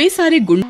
कई सारे गुंडे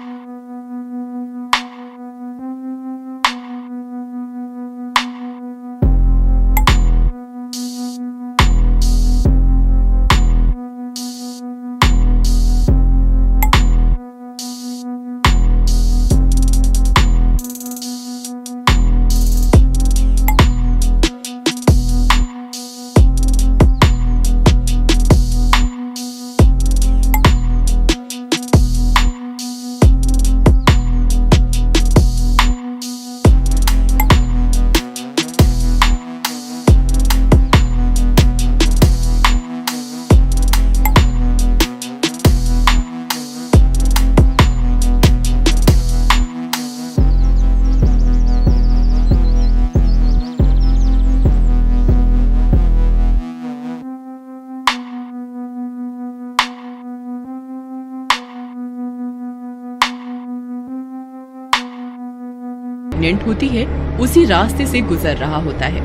प्रेग्नेंट होती है उसी रास्ते से गुजर रहा होता है।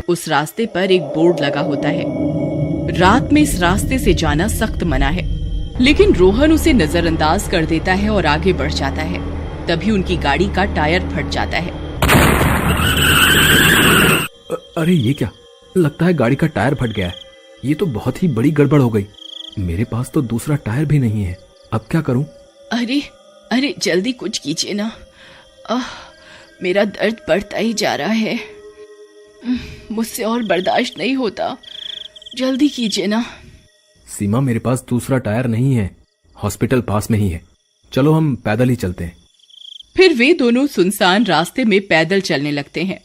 उस रास्ते पर एक बोर्ड लगा होता है, रात में इस रास्ते से जाना सख्त मना है, लेकिन रोहन उसे नजरअंदाज कर देता है और आगे बढ़ जाता है। तभी उनकी गाड़ी का टायर फट जाता है। अरे ये क्या, लगता है गाड़ी का टायर फट गया है। ये तो बहुत ही बड़ी गड़बड़ हो गई। मेरे पास तो दूसरा टायर भी नहीं है, अब क्या करूं? अरे अरे जल्दी कुछ कीजिए ना, मेरा दर्द बढ़ता ही जा रहा है, मुझसे और बर्दाश्त नहीं होता, जल्दी कीजिए ना। सीमा, मेरे पास दूसरा टायर नहीं है, हॉस्पिटल पास में ही है, चलो हम पैदल ही चलते हैं। फिर वे दोनों सुनसान रास्ते में पैदल चलने लगते हैं।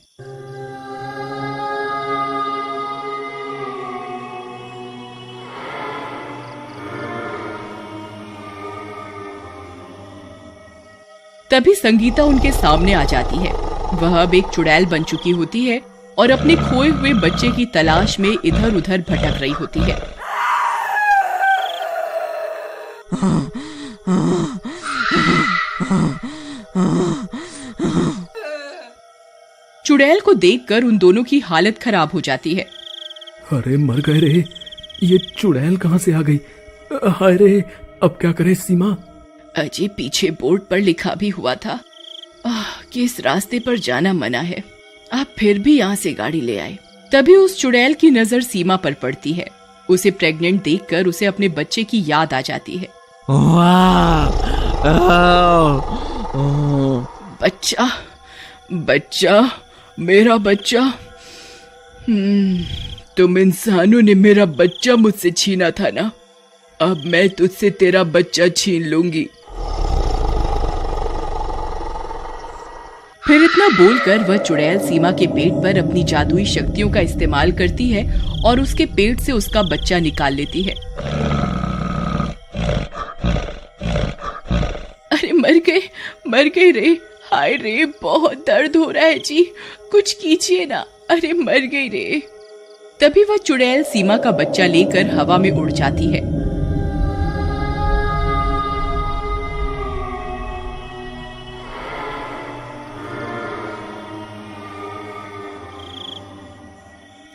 तभी संगीता उनके सामने आ जाती है। वह अब एक चुड़ैल बन चुकी होती है और अपने खोए हुए बच्चे की तलाश में इधर उधर भटक रही होती है। चुड़ैल को देखकर उन दोनों की हालत खराब हो जाती है। अरे मर गए रे, ये चुड़ैल कहाँ से आ गई? हाय रे, अब क्या करें सीमा? अजय, पीछे बोर्ड पर लिखा भी हुआ था कि इस रास्ते पर जाना मना है, आप फिर भी यहाँ से गाड़ी ले आए। तभी उस चुड़ैल की नजर सीमा पर पड़ती है। उसे प्रेग्नेंट देखकर उसे अपने बच्चे की याद आ जाती है। बच्चा, बच्चा, मेरा बच्चा, तुम इंसानों ने मेरा बच्चा मुझसे छीना था ना, अब मैं तुझसे तेरा बच्चा छीन लूंगी। फिर इतना बोलकर वह चुड़ैल सीमा के पेट पर अपनी जादुई शक्तियों का इस्तेमाल करती है और उसके पेट से उसका बच्चा निकाल लेती है। अरे मर गए रे, हाय रे, बहुत दर्द हो रहा है जी, कुछ कीजिए ना, अरे मर गई रे। तभी वह चुड़ैल सीमा का बच्चा लेकर हवा में उड़ जाती है।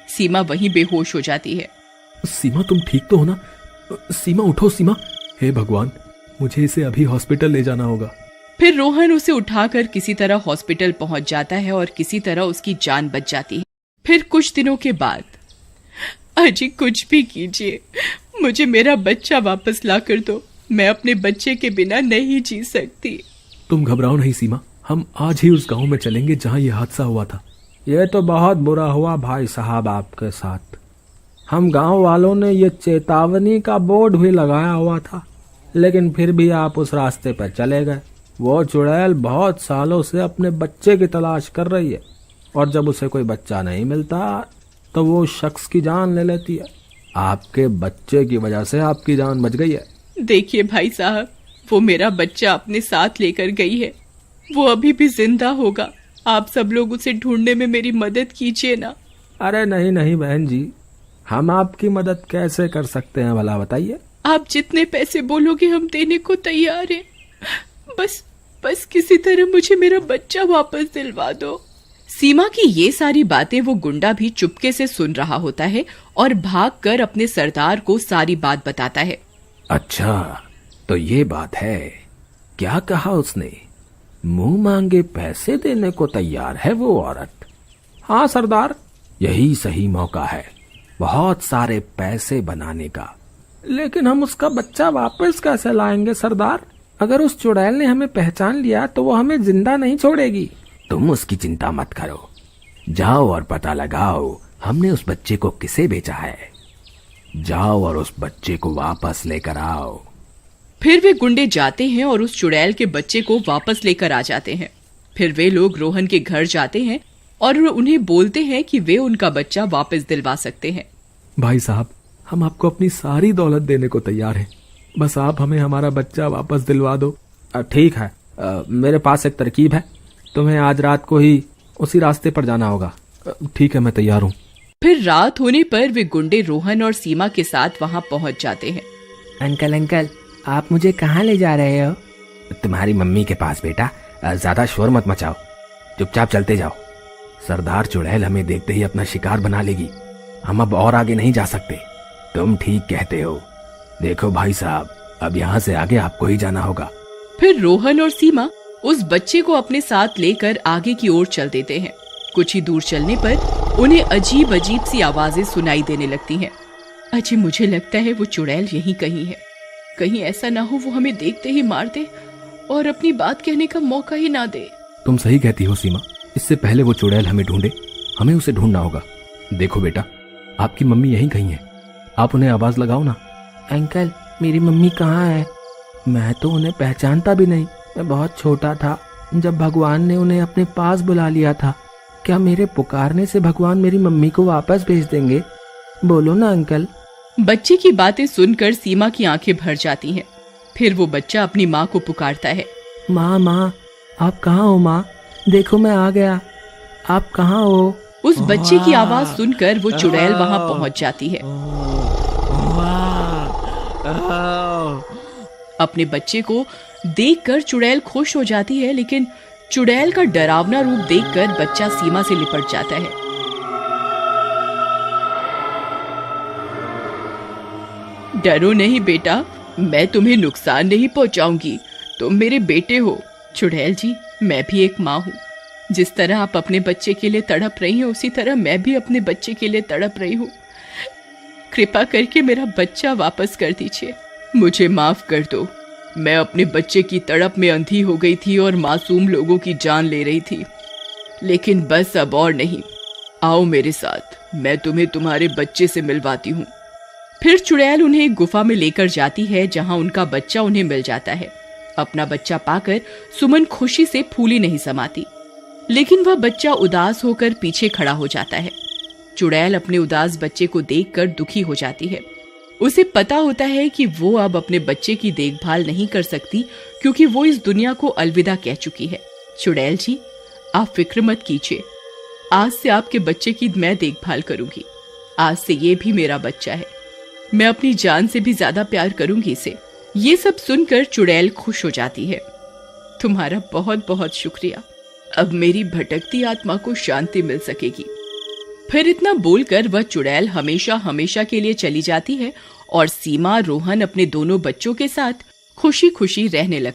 सीमा वहीं बेहोश हो जाती है। सीमा, तुम ठीक तो हो ना? सीमा, उठो सीमा, हे भगवान, मुझे इसे अभी हॉस्पिटल ले जाना होगा। फिर रोहन उसे उठाकर किसी तरह हॉस्पिटल पहुंच जाता है और किसी तरह उसकी जान बच जाती है। फिर कुछ दिनों के बाद, अजी कुछ भी कीजिए, मुझे मेरा बच्चा वापस ला कर दो, मैं अपने बच्चे के बिना नहीं जी सकती। तुम घबराओ नहीं सीमा, हम आज ही उस गांव में चलेंगे जहां यह हादसा हुआ था। ये तो बहुत बुरा हुआ भाई साहब आपके साथ। हम गांव वालों ने ये चेतावनी का बोर्ड भी लगाया हुआ था, लेकिन फिर भी आप उस रास्ते पर चले गए। वो चुड़ैल बहुत सालों से अपने बच्चे की तलाश कर रही है और जब उसे कोई बच्चा नहीं मिलता तो वो शख्स की जान ले लेती है। आपके बच्चे की वजह से आपकी जान बच गई है। देखिए भाई साहब, वो मेरा बच्चा अपने साथ लेकर गई है, वो अभी भी जिंदा होगा, आप सब लोग उसे ढूंढने में मेरी मदद कीजिए ना। अरे नहीं नहीं बहन जी, हम आपकी मदद कैसे कर सकते हैं भला बताइए? आप जितने पैसे बोलोगे हम देने को तैयार हैं, बस किसी तरह मुझे मेरा बच्चा वापस दिलवा दो। सीमा की ये सारी बातें वो गुंडा भी चुपके से सुन रहा होता है और भागकर अपने सरदार को सारी बात बताता है। अच्छा, तो ये बात है। क्या कहा उसने? मुंह मांगे पैसे देने को तैयार है वो औरत। हाँ सरदार, यही सही मौका है बहुत सारे पैसे बनाने का। लेकिन हम उसका बच्चा वापस कैसे लाएंगे सरदार? अगर उस चुड़ैल ने हमें पहचान लिया तो वो हमें जिंदा नहीं छोड़ेगी। तुम उसकी चिंता मत करो, जाओ और पता लगाओ हमने उस बच्चे को किसे बेचा है। जाओ और उस बच्चे को वापस लेकर आओ। फिर वे गुंडे जाते हैं और उस चुड़ैल के बच्चे को वापस लेकर आ जाते हैं। फिर वे लोग रोहन के घर जाते हैं और उन्हें बोलते हैं कि वे उनका बच्चा वापस दिलवा सकते हैं। भाई साहब, हम आपको अपनी सारी दौलत देने को तैयार हैं, बस आप हमें हमारा बच्चा वापस दिलवा दो। ठीक है, मेरे पास एक तरकीब है। तुम्हें आज रात को ही उसी रास्ते पर जाना होगा। ठीक है, मैं तैयार हूँ। फिर रात होने पर वे गुंडे रोहन और सीमा के साथ वहाँ पहुँच जाते हैं। अंकल, आप मुझे कहाँ ले जा रहे हो? तुम्हारी मम्मी के पास बेटा। ज्यादा शोर मत मचाओ, चुपचाप चलते जाओ। सरदार चुड़ैल हमें देखते ही अपना शिकार बना लेगी। हम अब और आगे नहीं जा सकते। तुम ठीक कहते हो। देखो भाई साहब, अब यहाँ से आगे आपको ही जाना होगा। फिर रोहन और सीमा उस बच्चे को अपने साथ लेकर आगे की ओर चल देते हैं। कुछ ही दूर चलने पर उन्हें अजीब अजीब सी आवाजें सुनाई देने लगती हैं। अजी, मुझे लगता है वो चुड़ैल यहीं कहीं है। कहीं ऐसा ना हो वो हमें देखते ही मार दे और अपनी बात कहने का मौका ही ना दे। तुम सही कहती हो सीमा, इससे पहले वो चुड़ैल हमें ढूंढे, हमें उसे ढूंढना होगा। देखो बेटा, आपकी मम्मी यहीं कहीं है, आप उन्हें आवाज लगाओ ना। अंकल, मेरी मम्मी कहाँ है? मैं तो उन्हें पहचानता भी नहीं। मैं बहुत छोटा था जब भगवान ने उन्हें अपने पास बुला लिया था। क्या मेरे पुकारने से भगवान मेरी मम्मी को वापस भेज देंगे? बोलो ना अंकल। बच्चे की बातें सुनकर सीमा की आंखें भर जाती हैं। फिर वो बच्चा अपनी माँ को पुकारता है। माँ, आप कहाँ हो माँ? देखो मैं आ गया। आप कहाँ हो? उस बच्चे की आवाज सुनकर वो चुड़ैल वहाँ पहुँच जाती है। अपने बच्चे को देखकर चुड़ैल खुश हो जाती है, लेकिन चुड़ैल का डरावना रूप देखकर बच्चा सीमा से लिपट जाता है। डरो नहीं बेटा, मैं तुम्हें नुकसान नहीं पहुंचाऊंगी। तुम मेरे बेटे हो। चुड़ैल जी, मैं भी एक माँ हूँ। जिस तरह आप अपने बच्चे के लिए तड़प रही हैं, उसी तरह मैं भी अपने बच्चे के लिए तड़प रही हूँ। कृपा करके मेरा बच्चा वापस कर दीजिए। मुझे माफ कर दो। मैं अपने बच्चे की तड़प में अंधी हो गई थी और मासूम लोगों की जान ले रही थी, लेकिन बस अब और नहीं। आओ मेरे साथ, मैं तुम्हें तुम्हारे बच्चे से मिलवाती हूँ। फिर चुड़ैल उन्हें एक गुफा में लेकर जाती है, जहाँ उनका बच्चा उन्हें मिल जाता है। अपना बच्चा पाकर सुमन खुशी से फूली नहीं समाती, लेकिन वह बच्चा उदास होकर पीछे खड़ा हो जाता है। चुड़ैल अपने उदास बच्चे को देखकर दुखी हो जाती है। उसे पता होता है कि वो अब अपने बच्चे की देखभाल नहीं कर सकती, क्योंकि वो इस दुनिया को अलविदा कह चुकी है। चुड़ैल जी, आप फिक्र मत कीजिए। आज से आपके बच्चे की मैं देखभाल करूंगी। आज से ये भी मेरा बच्चा है। मैं अपनी जान से भी ज्यादा प्यार करूंगी इसे। ये सब सुनकर चुड़ैल खुश हो जाती है। तुम्हारा बहुत बहुत शुक्रिया। अब मेरी भटकती आत्मा को शांति मिल सकेगी। फिर इतना बोलकर वह चुड़ैल हमेशा हमेशा के लिए चली जाती है और सीमा, रोहन अपने दोनों बच्चों के साथ खुशी खुशी रहने लगती है।